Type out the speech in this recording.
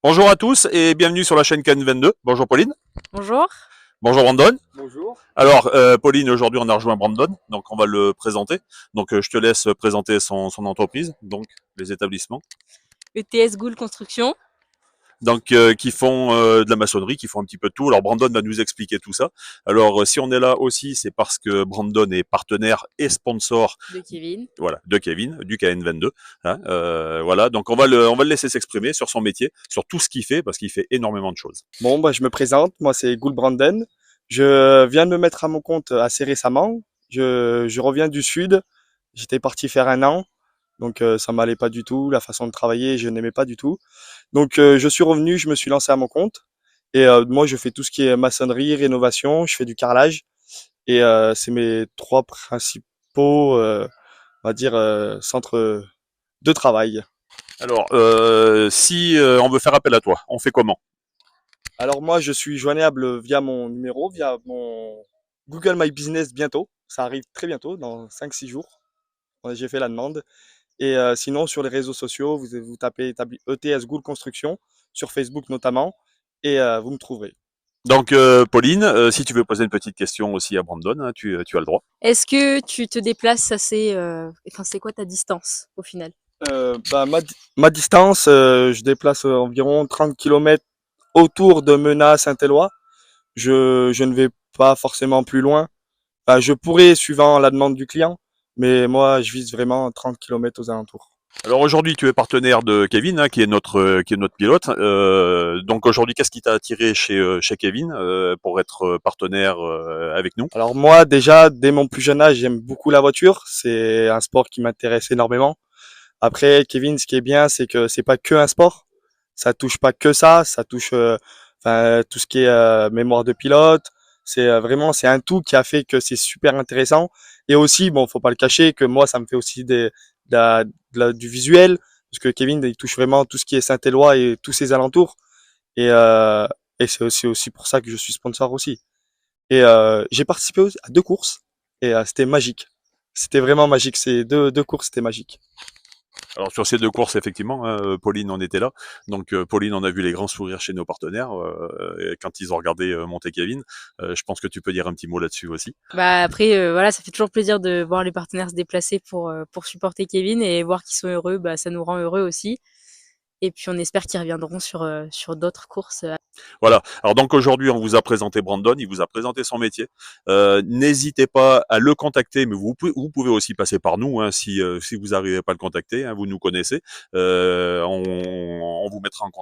Bonjour à tous et bienvenue sur la chaîne CAN22. Bonjour Pauline. Bonjour. Bonjour Brandon. Bonjour. Alors Pauline, aujourd'hui on a rejoint Brandon, donc on va le présenter. Donc je te laisse présenter son entreprise, donc les établissements. ETS Ghoul Construction. Donc qui font de la maçonnerie, qui font un petit peu de tout. Alors Brandon va nous expliquer tout ça. Alors si on est là aussi, c'est parce que Brandon est partenaire et sponsor, De Kevin. voilà, de Kevin, du KN22. Hein, voilà, donc on va le laisser s'exprimer sur son métier, sur tout ce qu'il fait, parce qu'il fait énormément de choses. Bon, bah, je me présente. Moi, c'est Ghoul Brandon. Je viens de me mettre à mon compte assez récemment. Je reviens du sud. J'étais parti faire un an. Donc, ça m'allait pas du tout. La façon de travailler, je n'aimais pas du tout. Donc, je suis revenu, je me suis lancé à mon compte. Et moi, je fais tout ce qui est maçonnerie, rénovation. Je fais du carrelage. Et c'est mes trois principaux, on va dire, centres de travail. Alors, si on veut faire appel à toi, on fait comment? Alors moi, je suis joignable via mon numéro, via mon Google My Business bientôt. Ça arrive très bientôt, dans 5-6 jours. Ouais, j'ai fait la demande. Et sinon, sur les réseaux sociaux, vous tapez ETS Ghoul Construction, sur Facebook notamment, et vous me trouverez. Donc, Pauline, si tu veux poser une petite question aussi à Brandon, hein, tu as le droit. Est-ce que tu te déplaces assez... Enfin, c'est quoi ta distance au final? Ma distance, je déplace environ 30 km autour de Menat, Saint-Éloi. Je ne vais pas forcément plus loin. Enfin, je pourrais, suivant la demande du client, mais moi, je vise vraiment 30 km aux alentours. Alors aujourd'hui, tu es partenaire de Kevin, hein, qui est notre pilote. Donc aujourd'hui, qu'est-ce qui t'a attiré chez Kevin pour être partenaire avec nous? Alors moi, déjà, dès mon plus jeune âge, j'aime beaucoup la voiture. C'est un sport qui m'intéresse énormément. Après, Kevin, ce qui est bien, c'est que c'est pas que un sport. Ça touche pas que ça. Ça touche, enfin, tout ce qui est mémoire de pilote. C'est vraiment, c'est un tout qui a fait que c'est super intéressant. Et aussi, bon, faut pas le cacher, que moi, ça me fait aussi du visuel, parce que Kevin, il touche vraiment tout ce qui est Saint-Éloi et tous ses alentours. Et, euh, et c'est aussi pour ça que je suis sponsor aussi. Et j'ai participé à 2 courses et c'était magique. C'était vraiment magique. Ces deux courses, c'était magique. Alors sur ces deux courses, effectivement, hein, Pauline en était là. Donc Pauline, on a vu les grands sourires chez nos partenaires quand ils ont regardé monter Kevin. Je pense que tu peux dire un petit mot là-dessus aussi. Bah après, voilà, ça fait toujours plaisir de voir les partenaires se déplacer pour supporter Kevin et voir qu'ils sont heureux, bah, ça nous rend heureux aussi. Et puis on espère qu'ils reviendront sur d'autres courses. Voilà. Alors donc aujourd'hui, on vous a présenté Brandon, il vous a présenté son métier. N'hésitez pas à le contacter, mais vous pouvez aussi passer par nous hein, si vous n'arrivez pas à le contacter, hein, vous nous connaissez. On vous mettra en contact.